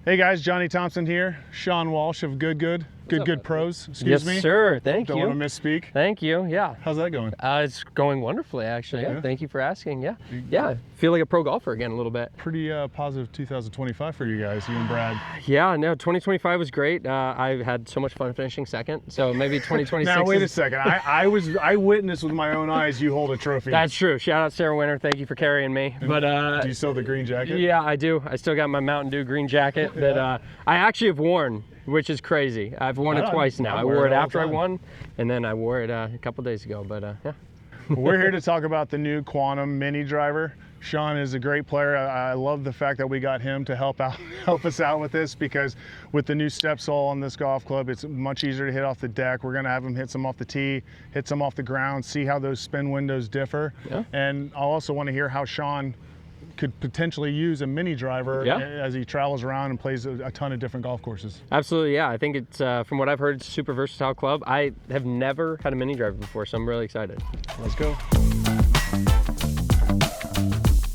Hey guys, Johnny Thompson here. Sean Walsh of Good Pros. Excuse me. Yes, sir. Thank you. Don't want to misspeak. Thank you. Yeah. How's that going? It's going wonderfully, actually. Yeah. Thank you for asking. Yeah. Yeah. Feel like a pro golfer again a little bit. Pretty positive 2025 for you guys, you and Brad. Yeah. No, 2025 was great. I had so much fun finishing second. So maybe 2026. Now wait a second. I witnessed with my own eyes you hold a trophy. That's true. Shout out Sarah Winter. Thank you for carrying me. But do you still have the green jacket? Yeah, I do. I still got my Mountain Dew green jacket that I actually have worn, which is crazy. I've worn it twice now. I wore it after I won, and then I wore it a couple days ago. But yeah. We're here to talk about the new Quantum mini driver. Sean is a great player. I love the fact that we got him to help us out with this, because with the new step sole on this golf club, it's much easier to hit off the deck. We're gonna have him hit some off the tee, hit some off the ground, see how those spin windows differ. Yeah. And I also want to hear how Sean could potentially use a mini driver as he travels around and plays a ton of different golf courses. Absolutely, yeah. I think it's, from what I've heard, it's a super versatile club. I have never had a mini driver before, so I'm really excited. Let's go.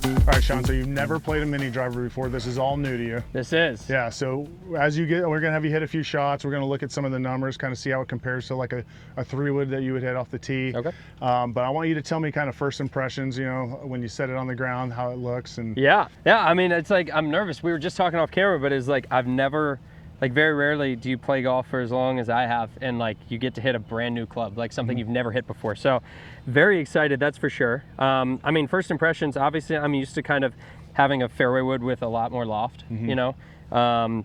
All right, Sean, so you've never played a mini driver before. This is all new to you. This is. Yeah, so as you get, we're gonna have you hit a few shots. We're gonna look at some of the numbers, kind of see how it compares to like a 3-wood that you would hit off the tee. Okay. But I want you to tell me kind of first impressions, you know, when you set it on the ground, how it looks. And yeah, I mean, it's like, I'm nervous. We were just talking off camera, but it's like, I've never, like very rarely do you play golf for as long as I have, and like you get to hit a brand new club, like something you've never hit before. So very excited, that's for sure. I mean, first impressions, obviously I'm used to kind of having a fairway wood with a lot more loft, you know?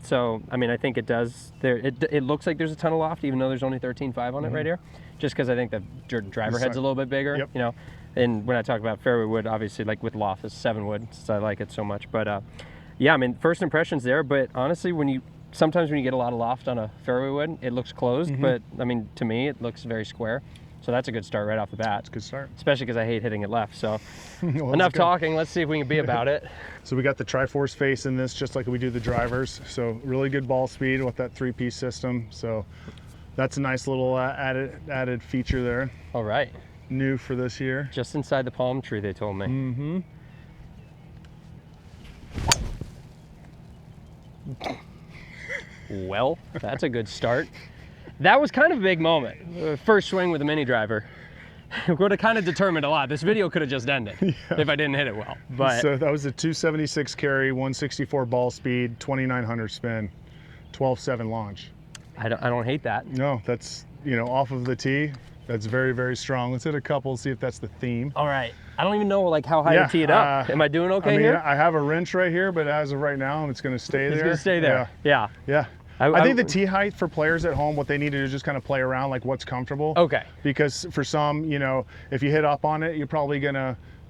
So, I mean, I think it does, it looks like there's a ton of loft, even though there's only 13.5 on it right here, just because I think the driver head's a little bit bigger, you know? And when I talk about fairway wood, obviously like with loft, it's 7-wood, since I like it so much. But yeah, I mean, first impressions there, but honestly, sometimes when you get a lot of loft on a fairway wood, it looks closed, but I mean, to me, it looks very square. So that's a good start right off the bat. It's a good start. Especially because I hate hitting it left. So well, enough talking, let's see if we can be about it. So we got the Tri-Force face in this, just like we do the drivers. So really good ball speed with that 3-piece system. So that's a nice little added feature there. All right. New for this year. Just inside the palm tree, they told me. Well, that's a good start. That was kind of a big moment. First swing with a mini driver. It would have kind of determined a lot. This video could have just ended if I didn't hit it well. But so that was a 276 carry, 164 ball speed, 2900 spin, 12.7 launch. I don't hate that. No, that's, you know, off of the tee. That's very, very strong. Let's hit a couple, see if that's the theme. All right. I don't even know like how high to tee it up. Am I doing okay here? I have a wrench right here, but as of right now, it's going to stay there. It's going to stay there. Yeah. I think the tee height for players at home, what they need to do is just kind of play around like what's comfortable. Okay. Because for some, you know, if you hit up on it, you're probably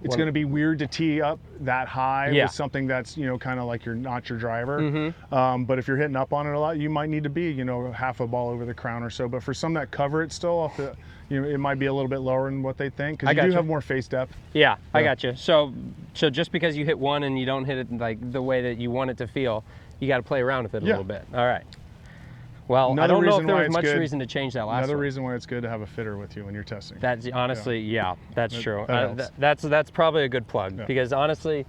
it's gonna be weird to tee up that high with something that's, you know, kind of like not your driver. But if you're hitting up on it a lot, you might need to be, you know, half a ball over the crown or so. But for some that cover it still off the, you know, it might be a little bit lower than what they think, because you do have more face depth. Yeah, I got you. So just because you hit one and you don't hit it like the way that you want it to feel, you got to play around with it a little bit. All right. Well, I don't know if there was much reason to change that last one. Another reason why it's good to have a fitter with you when you're testing. That's honestly, that's true. That's probably a good plug, because honestly,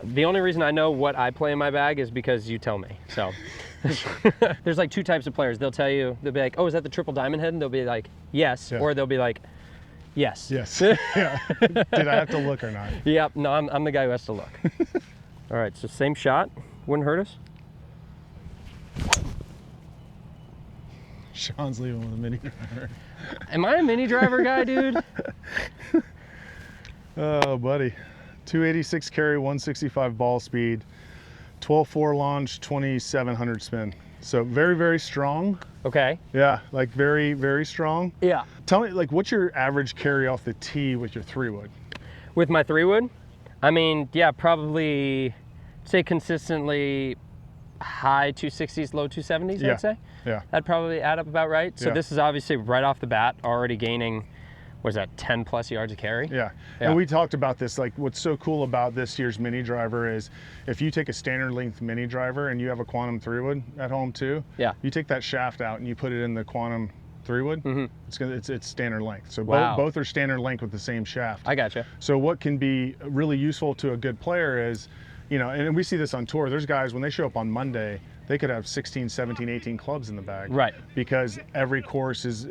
the only reason I know what I play in my bag is because you tell me. So there's like two types of players. They'll tell you, they'll be like, oh, is that the triple diamond head? And they'll be like, yes. Or they'll be like, yes. Yes. Did I have to look or not? Yep. No, I'm the guy who has to look. All right. So same shot. Wouldn't hurt us. Sean's leaving with a mini driver. Am I a mini driver guy, dude? Oh, buddy. 286 carry, 165 ball speed, 12.4 launch, 2700 spin. So very, very strong. Okay. Yeah, like very, very strong. Yeah. Tell me, like, what's your average carry off the tee with your 3-wood? With my 3-wood? I mean, yeah, probably say consistently high 260s, low 270s, I'd say. Yeah. That'd probably add up about right. So this is obviously right off the bat already gaining, what is that, 10 plus yards of carry? Yeah. And we talked about this, like what's so cool about this year's mini driver is if you take a standard length mini driver and you have a Quantum 3-wood at home too, you take that shaft out and you put it in the Quantum 3-wood, it's standard length. So both are standard length with the same shaft. I gotcha. So what can be really useful to a good player is, you know, and we see this on tour, there's guys when they show up on Monday, they could have 16, 17, 18 clubs in the bag. Right. Because every course has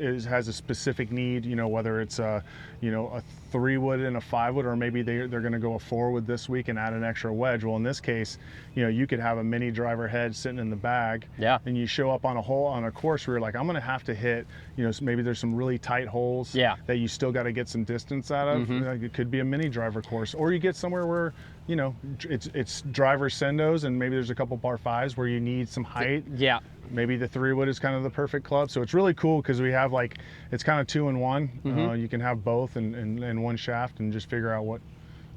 a specific need, whether it's a 3-wood and a 5-wood, or maybe they're going to go a 4-wood this week and add an extra wedge. Well, in this case, you could have a mini driver head sitting in the bag. Yeah. And you show up on a course where you're like, I'm going to have to hit, maybe there's some really tight holes. Yeah. That you still got to get some distance out of. Like, it could be a mini driver course, or you get somewhere where it's driver sendos, and maybe there's a couple par 5s where you need some height. Yeah. Maybe the 3-wood is kind of the perfect club. So it's really cool because we have it's kind of 2-in-1. You can have both in one shaft and just figure out what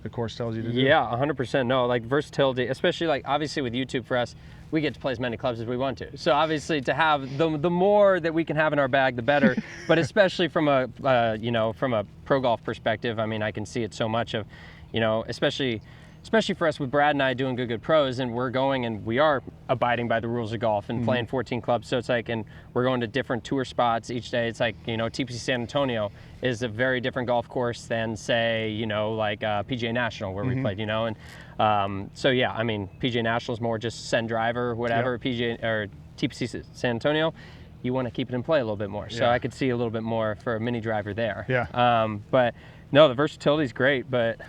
the course tells you to do. Yeah, 100%. No, like versatility, especially obviously with YouTube for us, we get to play as many clubs as we want to. So obviously to have the more that we can have in our bag, the better. But especially from a from a pro golf perspective, I mean, I can see it so much of, especially for us with Brad and I doing Good Pros, and we're going and we are abiding by the rules of golf and playing 14 clubs. So it's like, and we're going to different tour spots each day. It's like, TPC San Antonio is a very different golf course than say, PGA National where we played, and so yeah, I mean, PGA National is more just send driver, whatever. Yep. PGA or TPC San Antonio, you want to keep it in play a little bit more. So I could see a little bit more for a mini driver there. Yeah. But no, the versatility is great, but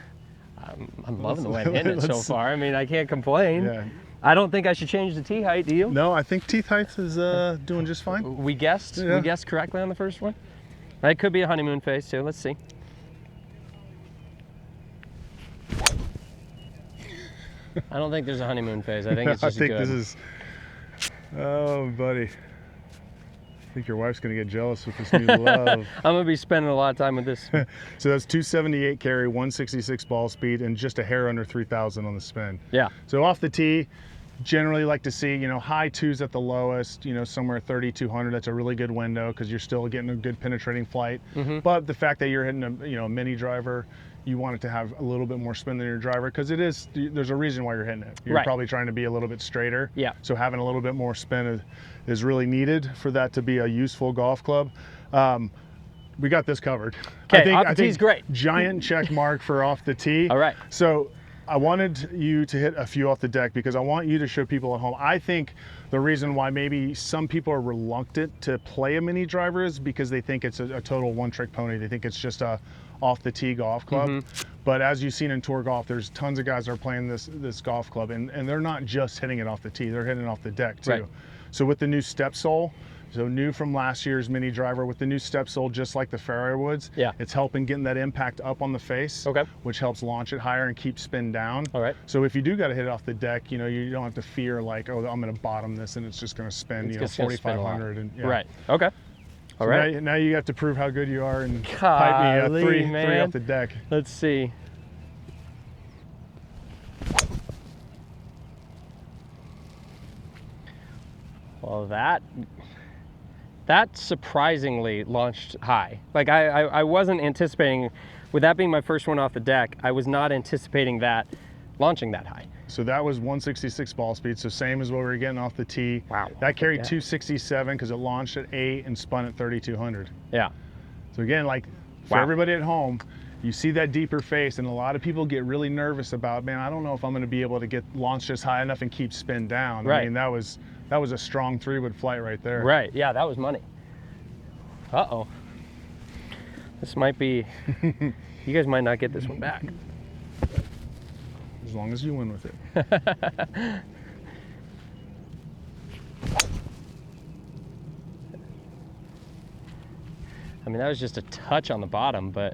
I'm loving the way I'm hitting it so far. I mean, I can't complain. Yeah. I don't think I should change the tee height, do you? No, I think teeth height is doing just fine. We guessed correctly on the first one. It could be a honeymoon phase too. Let's see. I don't think there's a honeymoon phase. I think it's just good. This is, oh buddy, I think your wife's gonna get jealous with this new love. I'm gonna be spending a lot of time with this. So that's 278 carry, 166 ball speed, and just a hair under 3,000 on the spin. Yeah. So off the tee, generally like to see, high 2s at the lowest, somewhere 3,200. That's a really good window because you're still getting a good penetrating flight. But the fact that you're hitting a mini driver, you want it to have a little bit more spin than your driver because there's a reason why you're hitting it. You're probably trying to be a little bit straighter. Yeah. So having a little bit more spin is really needed for that to be a useful golf club. We got this covered. Okay, off the tee's great. Giant check mark for off the tee. All right. So I wanted you to hit a few off the deck because I want you to show people at home. I think the reason why maybe some people are reluctant to play a mini driver is because they think it's a total one-trick pony. They think it's just a off the tee golf club. But as you've seen in tour golf, there's tons of guys that are playing this golf club, and they're not just hitting it off the tee, they're hitting it off the deck too. Right. So with the new step sole, so new from last year's mini driver, with the new step sole, just like the fairway woods, it's helping getting that impact up on the face, which helps launch it higher and keep spin down. All right. So if you do got to hit it off the deck, you don't have to fear like, oh, I'm going to bottom this and it's just going to spin, 4,500. And right. Okay. All right. Now you have to prove how good you are and pipe me three off the deck. Let's see. Well, that surprisingly launched high. Like I wasn't anticipating, with that being my first one off the deck, I was not anticipating that launching that high. So that was 166 ball speed, so same as what we were getting off the tee. Wow. That carried 267 because it launched at 8 and spun at 3,200. Yeah. So again, like for everybody at home, you see that deeper face, and a lot of people get really nervous about, man, I don't know if I'm going to be able to get launched just high enough and keep spin down. Right. I mean, that was a strong 3-wood flight right there. Right. Yeah, that was money. Uh-oh. This might be, you guys might not get this one back. As long as you win with it. I mean, that was just a touch on the bottom, but.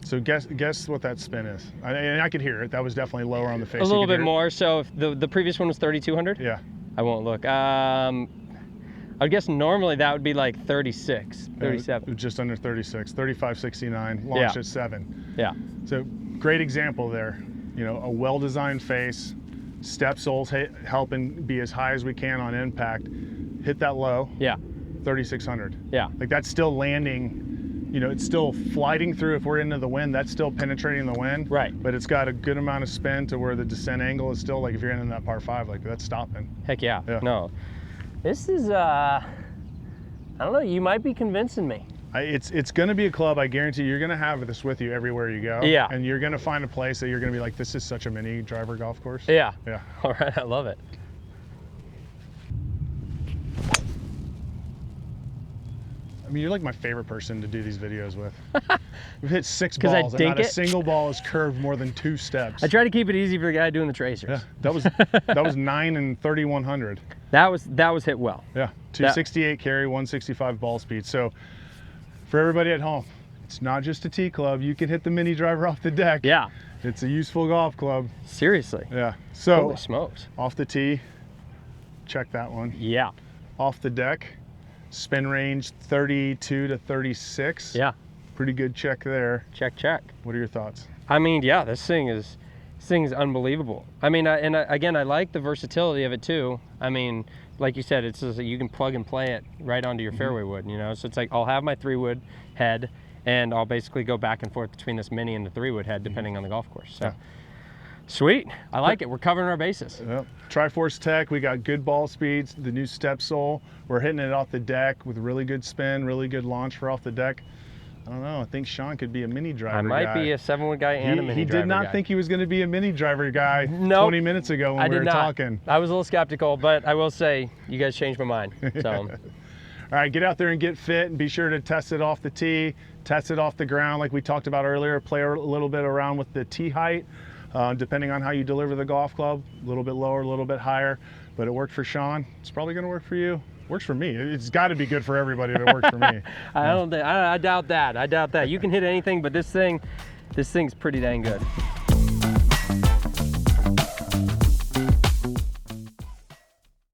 So guess what that spin is. And I could hear it. That was definitely lower on the face. A little bit more. So if the previous one was 3,200? Yeah. I won't look. I would guess normally that would be like 36, 37. Just under 36, 35.69, launched at 7. Yeah. So great example there. A well-designed face, step soles helping be as high as we can on impact, hit that low. Yeah. 3,600. Yeah. Like that's still landing, it's still flighting through. If we're into the wind, that's still penetrating the wind. Right. But it's got a good amount of spin to where the descent angle is still, like if you're in that par 5, like that's stopping. Heck yeah. No. This is, I don't know, you might be convincing me. It's going to be a club, I guarantee you're going to have this with you everywhere you go. Yeah. And you're going to find a place that you're going to be like, this is such a mini driver golf course. Yeah. Yeah. All right, I love it. I mean, you're like my favorite person to do these videos with. We've hit 6 'Cause I balls, and dink not a it? single ball is curved more than 2 steps. I try to keep it easy for the guy doing the tracers. Yeah, that was 9 and 3100. That was hit well. Yeah, 268 carry, 165 ball speed. So for everybody at home, it's not just a tee club. You can hit the mini driver off the deck. Yeah. It's a useful golf club. Seriously. Yeah. So Holy smokes. off the tee, check that one. Yeah. Off the deck, spin range 32 to 36. Yeah. Pretty good check there. Check, check. What are your thoughts? I mean, yeah, this thing is unbelievable. I mean, again, I like the versatility of it too. I mean, like you said, it's just, you can plug and play it right onto your fairway wood, you know? So it's like, I'll have my 3-wood head and I'll basically go back and forth between this mini and the 3-wood head depending on the golf course. So sweet. I like it. We're covering our bases. Yep. Triforce Tech, we got good ball speeds, the new step sole. We're hitting it off the deck with really good spin, really good launch for off the deck. I don't know. I think Sean could be a mini driver guy. I might be a 7-wood guy and a mini driver guy. He did not think he was going to be a mini driver guy Nope. 20 minutes ago when we were talking. I was a little skeptical, but I will say you guys changed my mind. So. All right, get out there and get fit and be sure to test it off the tee, test it off the ground like we talked about earlier. Play a little bit around with the tee height, depending on how you deliver the golf club. A little bit lower, a little bit higher. But it worked for Sean. It's probably going to work for you. Works for me. It's got to be good for everybody if it works for me. I doubt that. I doubt that. You can hit anything, but this thing's pretty dang good.